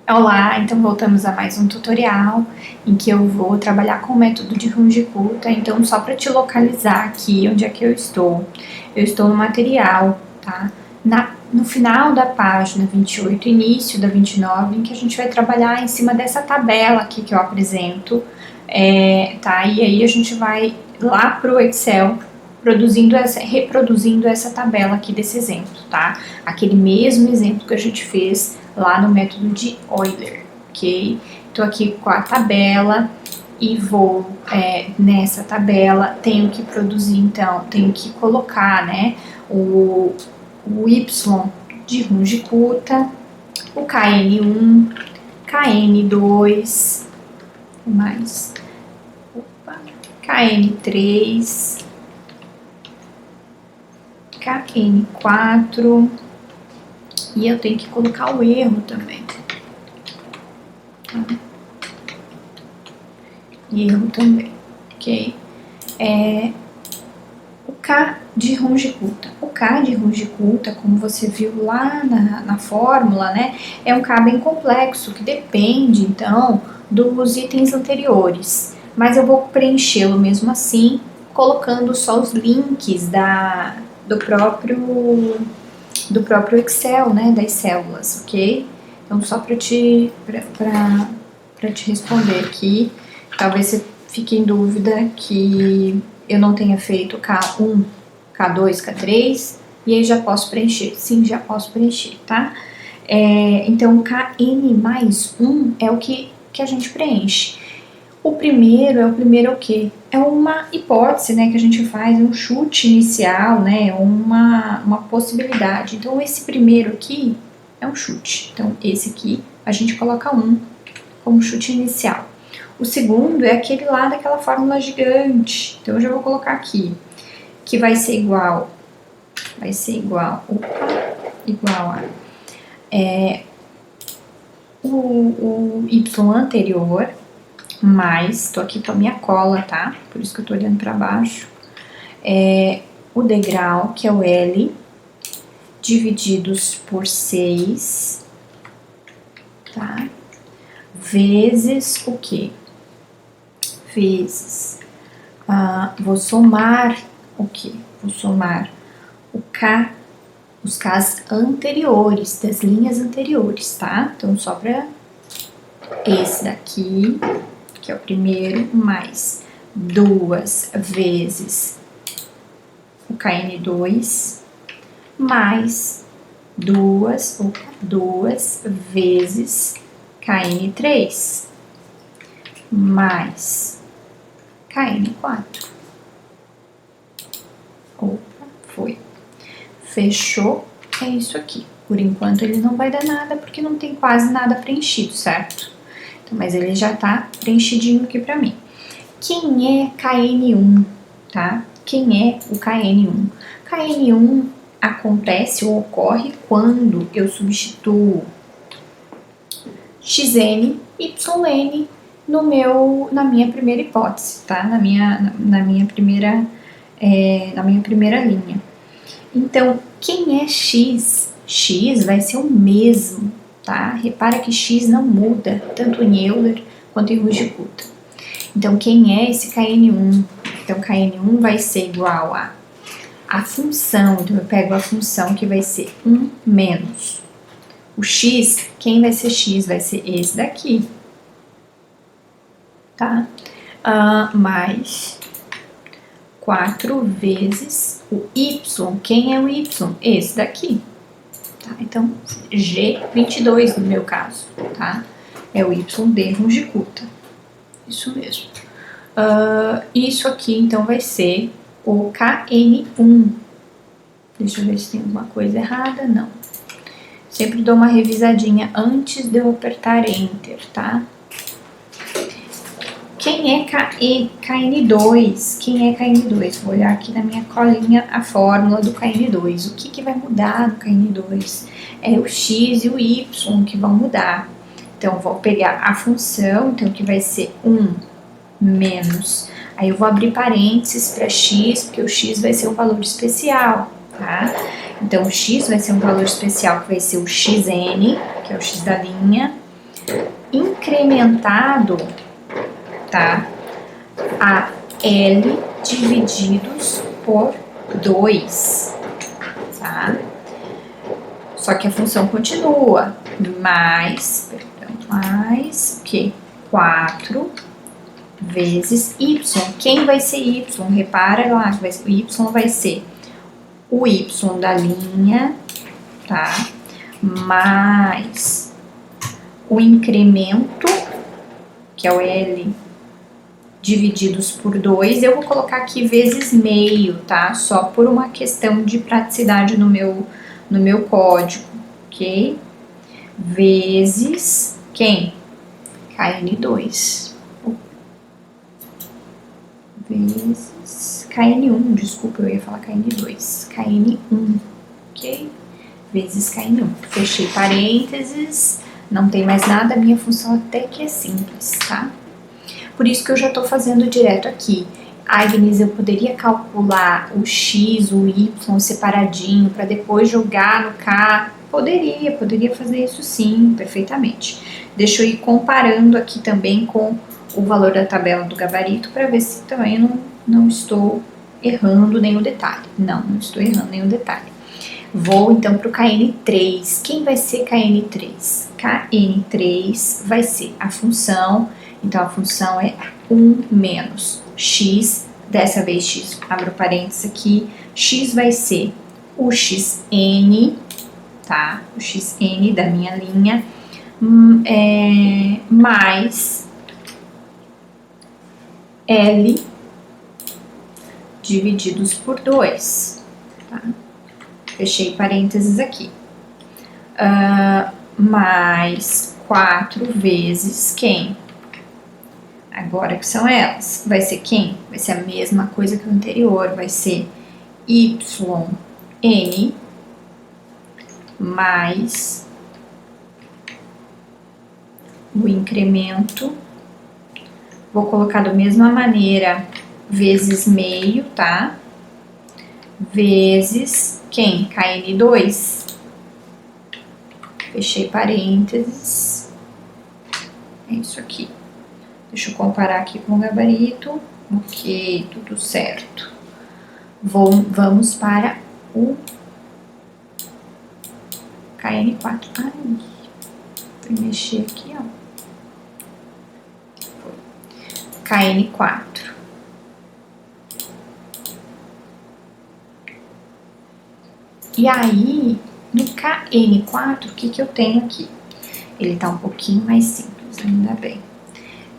Olá, então voltamos a mais um tutorial em que eu vou trabalhar com o método de Runge-Kutta. Então, só para te localizar aqui onde é que eu estou no material, tá? No final da página 28, início da 29, em que a gente vai trabalhar em cima dessa tabela aqui que eu apresento, tá? E aí a gente vai lá pro Excel reproduzindo essa tabela aqui desse exemplo, tá? Aquele mesmo exemplo que a gente fez lá no método de Euler, ok? Tô aqui com a tabela e vou nessa tabela, tenho que produzir, então, tenho que colocar, né, o Y de Runge-Kutta, o KN1, KN2, mais, KN3, KN4, e eu tenho que colocar o erro também. Tá? Erro também, ok? O K de Runge-Kutta. O K de Runge-Kutta, como você viu lá na fórmula, né, é um K bem complexo, que depende, então, dos itens anteriores. Mas eu vou preenchê-lo mesmo assim, colocando só os links do próprio Excel, né, das células, ok? Então, só para te responder aqui, talvez você fique em dúvida que eu não tenha feito K1, K2, K3, e aí já posso preencher. Sim, já posso preencher, tá? Então, KN mais 1 é o que a gente preenche. O primeiro é o quê? É uma hipótese, né, que a gente faz, um chute inicial, né, uma possibilidade. Então, esse primeiro aqui é um chute. Então, esse aqui a gente coloca 1 como chute inicial. O segundo é aquele lá daquela fórmula gigante. Então, eu já vou colocar aqui, que vai ser igual a o Y anterior, mais, tô aqui com a minha cola, tá? Por isso que eu tô olhando pra baixo. O degrau, que é o L, divididos por 6, tá? Vezes o quê? Vezes, vou somar o quê? Vou somar o K, os Ks anteriores, das linhas anteriores, tá? Então, só pra esse daqui, que é o primeiro, mais 2 vezes o KN2, mais 2 vezes KN3, mais KN4. Opa, foi. Fechou, é isso aqui. Por enquanto ele não vai dar nada, porque não tem quase nada preenchido, certo? Então, mas ele já tá preenchidinho aqui pra mim. Quem é KN1, tá? Quem é o KN1? KN1 acontece ou ocorre quando eu substituo xn, yn na minha primeira hipótese, tá? Na minha primeira linha. Então, quem é x? X vai ser o mesmo, tá? Repara que x não muda, tanto em Euler quanto em Runge-Kutta. Então, quem é esse KN1? Então, KN1 vai ser igual a função. Então, eu pego a função que vai ser 1 menos. O x, quem vai ser x? Vai ser esse daqui, tá? Mais 4 vezes o y. Quem é o y? Esse daqui. Tá? Então, G22 no meu caso, tá? É o y de Runge-Kutta. Isso mesmo. Isso aqui, então, vai ser o KN1. Deixa eu ver se tem alguma coisa errada. Não. Sempre dou uma revisadinha antes de eu apertar Enter, tá? Quem é KN2? Quem é KN2? Vou olhar aqui na minha colinha a fórmula do KN2. O que vai mudar no KN2? É o x e o y que vão mudar. Então, vou pegar a função, então, que vai ser 1 menos. Aí eu vou abrir parênteses para x, porque o x vai ser um valor especial, tá? Então, o x vai ser um valor especial, que vai ser o xn, que é o x da linha, incrementado, tá? A L divididos por 2, tá? Só que a função continua, mais o que? 4 vezes y. Quem vai ser y? Repara lá, o y vai ser o y da linha, tá? Mais o incremento, que é o L divididos por 2, eu vou colocar aqui vezes meio, tá? Só por uma questão de praticidade no meu código, ok? Vezes quem? KN2. Vezes KN1, desculpa, eu ia falar KN2. KN1, ok? Vezes KN1. Fechei parênteses, não tem mais nada, a minha função até que é simples, tá? Por isso que eu já tô fazendo direto aqui. Agnes, eu poderia calcular o x, o y separadinho para depois jogar no k? Poderia fazer isso sim, perfeitamente. Deixa eu ir comparando aqui também com o valor da tabela do gabarito para ver se também não estou errando nenhum detalhe. Não estou errando nenhum detalhe. Vou então para o KN3. Quem vai ser KN3? KN3 vai ser a função, então a função é 1 menos x, dessa vez x, abro parênteses aqui, x vai ser o xn, tá? O xn da minha linha, mais L divididos por 2, tá? Fechei parênteses aqui. Mais 4 vezes quem? Agora que são elas. Vai ser quem? Vai ser a mesma coisa que o anterior. Vai ser yn mais o incremento. Vou colocar da mesma maneira, vezes meio, tá? Vezes quem? KN2. Fechei parênteses. É isso aqui. Deixa eu comparar aqui com o gabarito. Ok, tudo certo. Vamos para o KN4. Ai, vou mexer aqui, ó. KN4. E aí, no KN4, o que eu tenho aqui? Ele tá um pouquinho mais simples, ainda bem.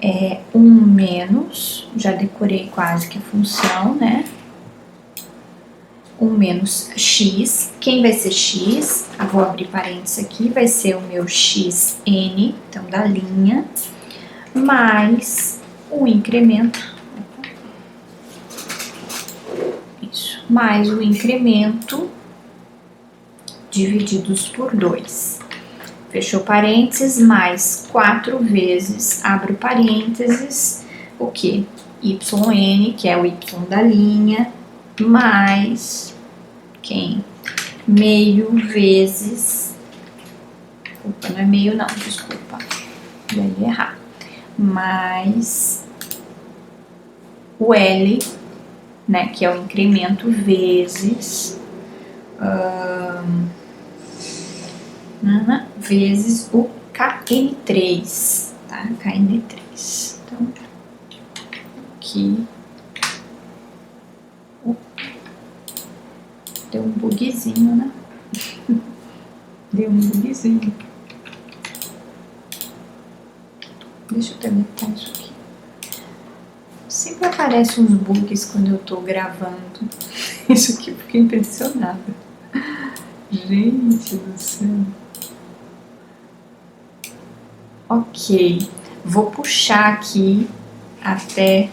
É 1 menos, já decorei quase que a função, né? 1 menos x. Quem vai ser x? Eu vou abrir parênteses aqui, vai ser o meu xn, então da linha, mais o incremento. Isso, mais o incremento divididos por 2. Fechou parênteses, mais 4 vezes, abro parênteses, o que? yn, que é o y da linha, mais quem? Meio vezes, opa, não é meio não, desculpa, já ia errar, mais o L, né, que é o incremento, vezes vezes o KN3, tá? KN3. Então, aqui. Deu um bugzinho, né? Deu um bugzinho. Deixa eu deletar isso aqui. Sempre aparecem uns bugs quando eu tô gravando. Isso aqui eu fiquei impressionada. Gente do céu. Ok, vou puxar aqui até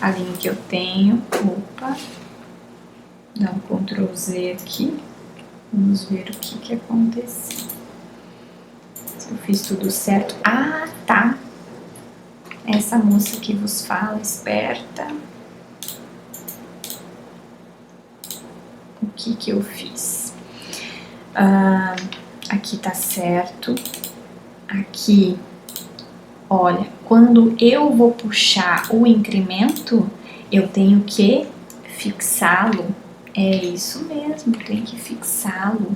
a linha que eu tenho. Opa, dá um Ctrl Z aqui. Vamos ver o que aconteceu. Se eu fiz tudo certo. Ah, tá. Essa moça que vos fala, esperta. O que eu fiz? Aqui tá certo. Aqui olha, quando eu vou puxar o incremento, eu tenho que fixá-lo. É isso mesmo, tem que fixá-lo.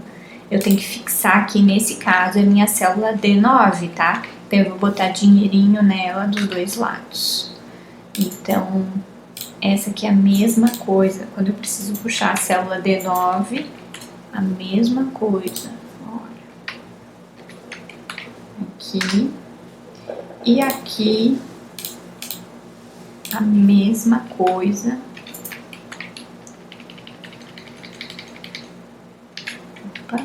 Eu tenho que fixar aqui, nesse caso, a minha célula D9, tá? Então, eu vou botar dinheirinho nela dos dois lados. Então, essa aqui é a mesma coisa. Quando eu preciso puxar a célula D9, a mesma coisa. Olha. Aqui. E aqui, a mesma coisa. Opa.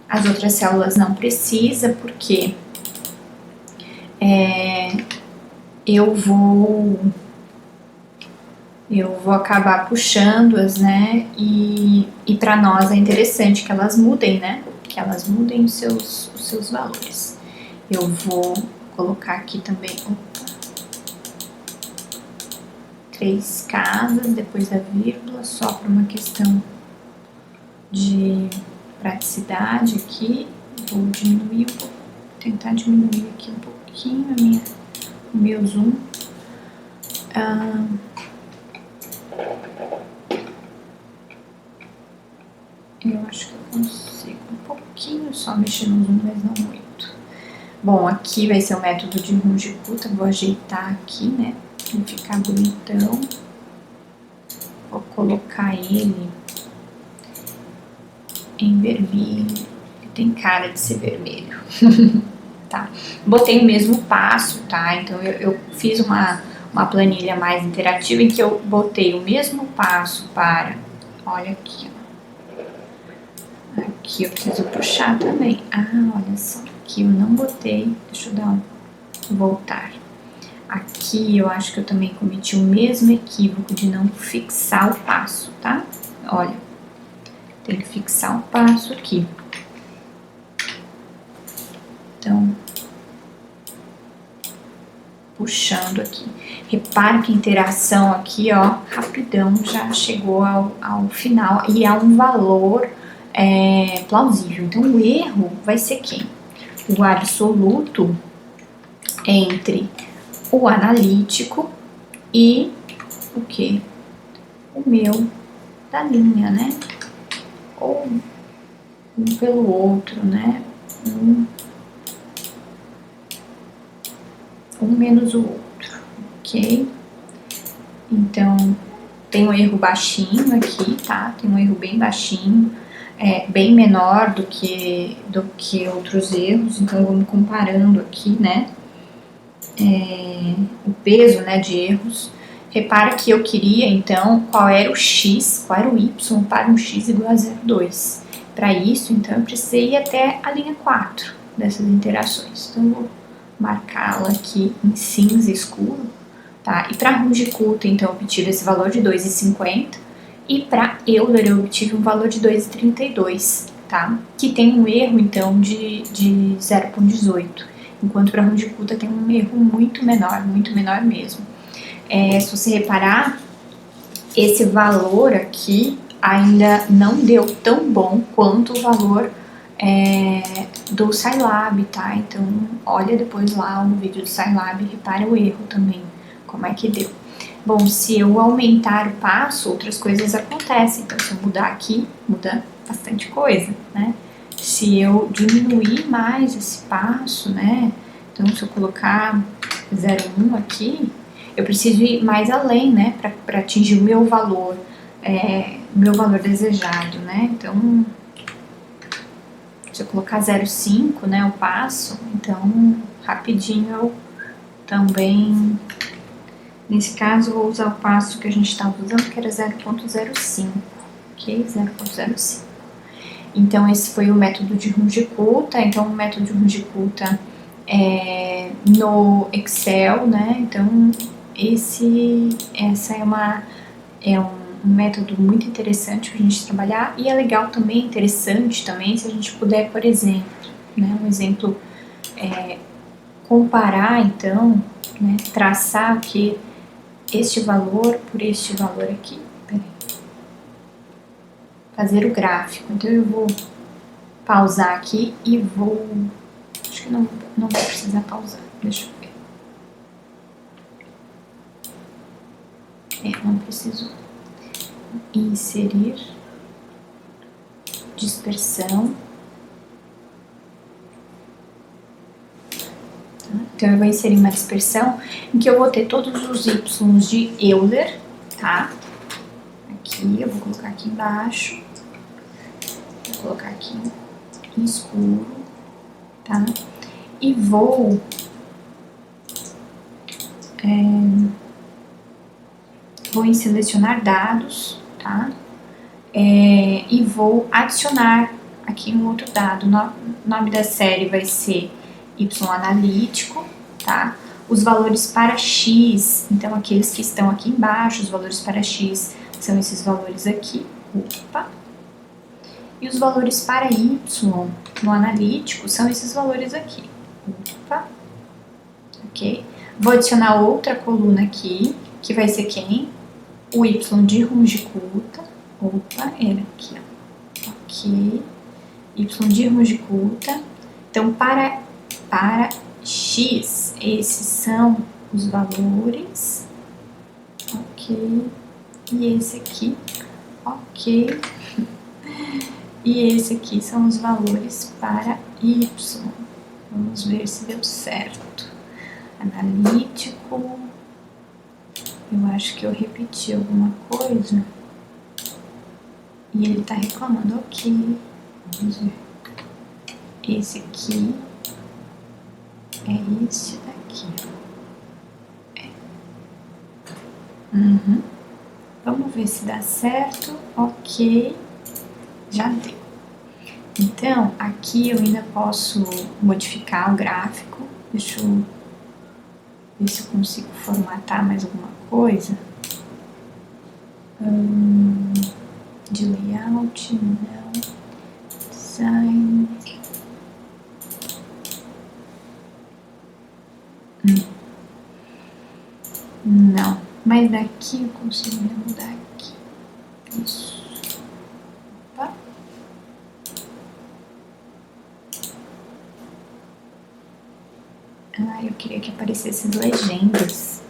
As outras células não precisa, porque eu vou acabar puxando-as, né? E para nós é interessante que elas mudem, né? Que elas mudem os seus valores. Eu vou colocar aqui também, opa, 3 casas depois da vírgula, só para uma questão de praticidade aqui. Vou diminuir um pouco, tentar diminuir aqui um pouquinho o meu zoom. Eu acho que eu consigo um pouquinho só mexer no zoom, mas não muito. Bom, aqui vai ser o método de Runge-Kutta, vou ajeitar aqui, né, pra ficar bonitão. Vou colocar ele em vermelho, ele tem cara de ser vermelho. Tá? Botei o mesmo passo, tá? Então eu fiz uma planilha mais interativa em que eu botei o mesmo passo para, olha aqui, ó. Aqui eu preciso puxar também. Olha só, aqui eu não botei, deixa eu dar voltar. Aqui eu acho que eu também cometi o mesmo equívoco de não fixar o passo, tá? Olha, tem que fixar o passo aqui. Então, puxando aqui. Repare que a interação aqui, ó, rapidão já chegou ao final e há um valor plausível. Então, o erro vai ser quem? O absoluto entre o analítico e o que? O meu da linha, né? Ou um pelo outro, né? Um menos o outro, ok? Então, tem um erro baixinho aqui, tá? Tem um erro bem baixinho, bem menor do que outros erros, então vamos comparando aqui, né? O peso, né, de erros. Repara que eu queria, então, qual era o x, qual era o y para um x igual a 0,2. Para isso, então, eu precisei ir até a linha 4 dessas interações. Então, eu vou marcá-la aqui em cinza escuro, tá? E para Runge-Kutta, então, eu obtive esse valor de 2,50 e para Euler eu obtive um valor de 2,32, tá? Que tem um erro, então, de 0,18, enquanto para Runge-Kutta tem um erro muito menor mesmo. Se você reparar, esse valor aqui ainda não deu tão bom quanto o valor do Scilab, tá? Então, olha depois lá no vídeo do Scilab e repara o erro também, como é que deu. Bom, se eu aumentar o passo, outras coisas acontecem. Então, se eu mudar aqui, muda bastante coisa, né? Se eu diminuir mais esse passo, né? Então, se eu colocar 0,1 aqui, eu preciso ir mais além, né? Para atingir o meu valor desejado, né? Então, se eu colocar 0,5, né, o passo, então, rapidinho eu também, nesse caso, vou usar o passo que a gente estava usando, que era 0,05, ok? 0,05. Então, esse foi o método de Runge-Kutta. Então, o método de Runge-Kutta no Excel, né? Então, essa é um método muito interessante para a gente trabalhar, e é legal também, interessante também, se a gente puder, por exemplo, né, um exemplo, comparar então, né, traçar aqui este valor por este valor aqui, fazer o gráfico. Então eu vou pausar aqui e vou, acho que não vou precisar pausar. Deixa eu ver. Não preciso inserir dispersão. Então, eu vou inserir uma dispersão em que eu vou ter todos os Y de Euler, tá? Aqui, eu vou colocar aqui embaixo. Vou colocar aqui em escuro, tá? E vou em selecionar dados, tá? E vou adicionar aqui um outro dado. O nome da série vai ser Y analítico, tá? Os valores para X, então aqueles que estão aqui embaixo, os valores para X são esses valores aqui. Opa! E os valores para Y no analítico são esses valores aqui. Opa! Ok? Vou adicionar outra coluna aqui, que vai ser quem? O Y de Runge-Kutta. Opa, ele aqui, ó. Ok. Y de Runge-Kutta. Então, para X, esses são os valores. Ok. E esse aqui. Ok. E esse aqui são os valores para Y. Vamos ver se deu certo. Analítico. Eu acho que eu repeti alguma coisa. E ele tá reclamando. Ok. Vamos ver. Esse aqui é este daqui. Vamos ver se dá certo. Ok. Já deu. Então, aqui eu ainda posso modificar o gráfico. Deixa eu ver se eu consigo formatar mais alguma coisa. De layout, não. Design. Não, mas daqui eu consigo mudar aqui. Isso. Opa. Eu queria que aparecessem legendas.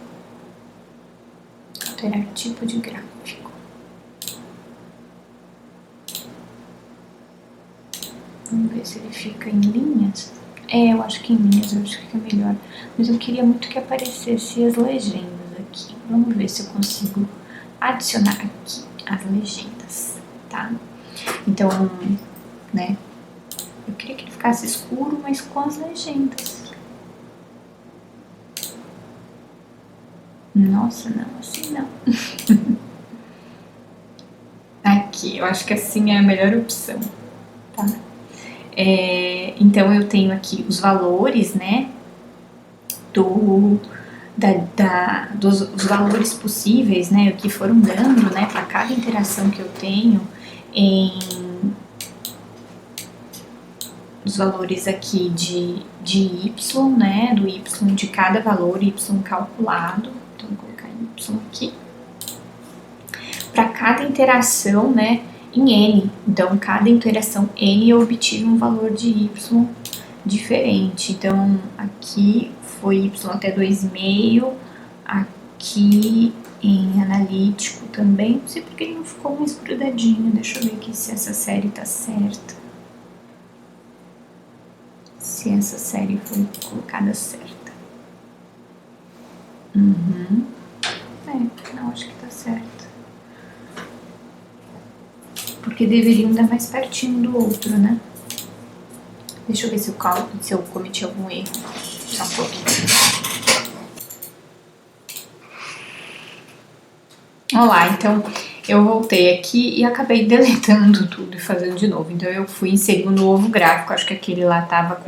Alterar tipo de gráfico. Vamos ver se ele fica em linhas. Eu acho que em linhas eu acho que fica melhor. Mas eu queria muito que aparecesse as legendas aqui. Vamos ver se eu consigo adicionar aqui as legendas, tá? Então, né? Eu queria que ele ficasse escuro, mas com as legendas. Nossa, não, assim não. Aqui, eu acho que assim é a melhor opção, tá? Então eu tenho aqui os valores, né? Dos valores possíveis, né? O que foram dando, né? Para cada interação que eu tenho os valores aqui de Y, né? Do Y de cada valor, Y calculado. Então, vou colocar Y aqui. Para cada interação, né? Em N. Então, cada interação N eu obtive um valor de Y diferente. Então, aqui foi Y até 2,5. Aqui em analítico também. Não sei porque ele não ficou mais grudadinho. Deixa eu ver aqui se essa série tá certa. Se essa série foi colocada certa. Não, acho que tá certo. Porque deveriam dar mais pertinho do outro, né? Deixa eu ver se eu cometi algum erro. Só um pouquinho. Olá, então eu voltei aqui e acabei deletando tudo e fazendo de novo. Então eu fui inserir um novo gráfico. Acho que aquele lá tava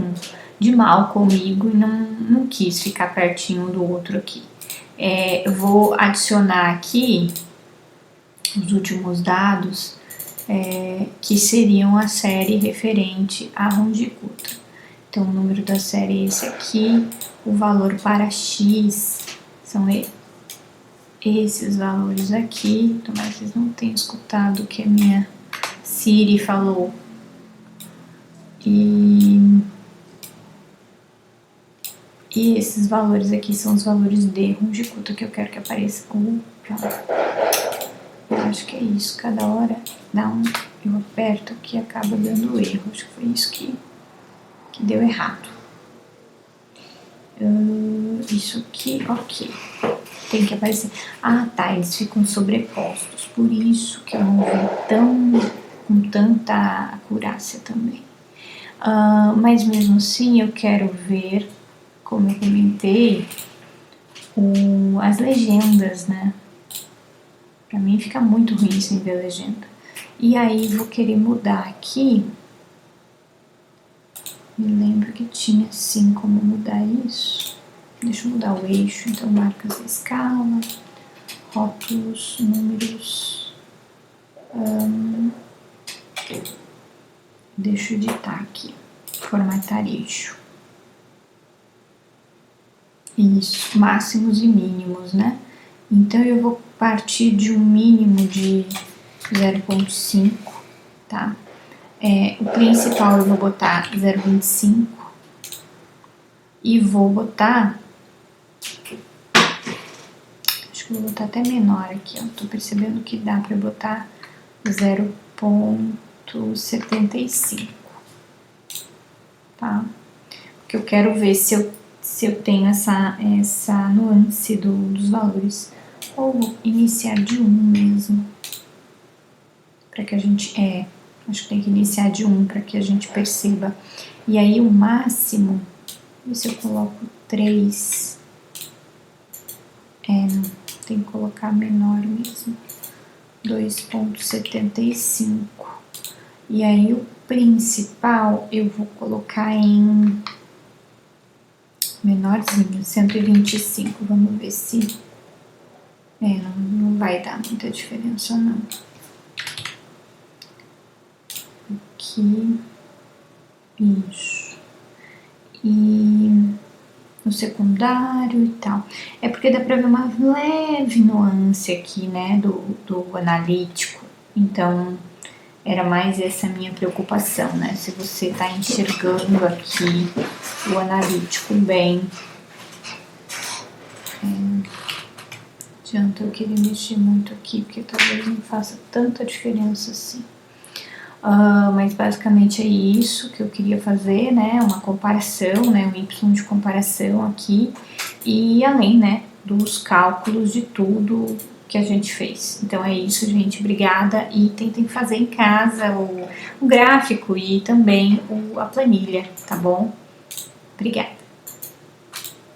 de mal comigo e não quis ficar pertinho do outro aqui. Eu vou adicionar aqui os últimos dados. Que seriam a série referente a Runge-Kutta. Então, o número da série é esse aqui, o valor para X são esses valores aqui. Tomara que vocês não tenham escutado o que a minha Siri falou. E E esses valores aqui são os valores de Runge-Kutta que eu quero que apareça. Eu acho que é isso, cada hora eu aperto aqui e acaba dando erro. Acho que foi isso que deu errado. Isso aqui, ok. Tem que aparecer. Ah, tá, eles ficam sobrepostos. Por isso que eu não vi com tanta acurácia também. Mas mesmo assim eu quero ver, como eu comentei, as legendas, né? Pra mim fica muito ruim sem ver legenda. E aí vou querer mudar aqui. Me lembro que tinha sim como mudar isso. Deixa eu mudar o eixo, então marcas da escala, rótulos, números. Deixa eu editar aqui, formatar eixo. Isso, máximos e mínimos, né? Então eu vou partir de um mínimo de 0,5, tá? O principal eu vou botar 0,25 e vou botar, acho que eu vou botar até menor aqui, ó. Tô percebendo que dá pra botar 0,75, tá? Porque eu quero ver se eu tenho essa nuance dos valores. Ou iniciar de 1 mesmo, para que a gente, acho que tem que iniciar de 1 para que a gente perceba. E aí o máximo, se eu coloco 3, tem que colocar menor mesmo, 2,75. E aí o principal eu vou colocar em menorzinho, 125, vamos ver se... não vai dar muita diferença não. Aqui, isso. E no secundário e tal. É porque dá pra ver uma leve nuance aqui, né, do analítico. Então, era mais essa minha preocupação, né? Se você tá enxergando aqui o analítico bem. Adianta eu querer mexer muito aqui, porque talvez não faça tanta diferença assim. Mas basicamente é isso que eu queria fazer, né? Uma comparação, né? Um Y de comparação aqui. E além, né? Dos cálculos de tudo que a gente fez. Então é isso, gente. Obrigada. E tentem fazer em casa o gráfico e também a planilha, tá bom? Obrigada.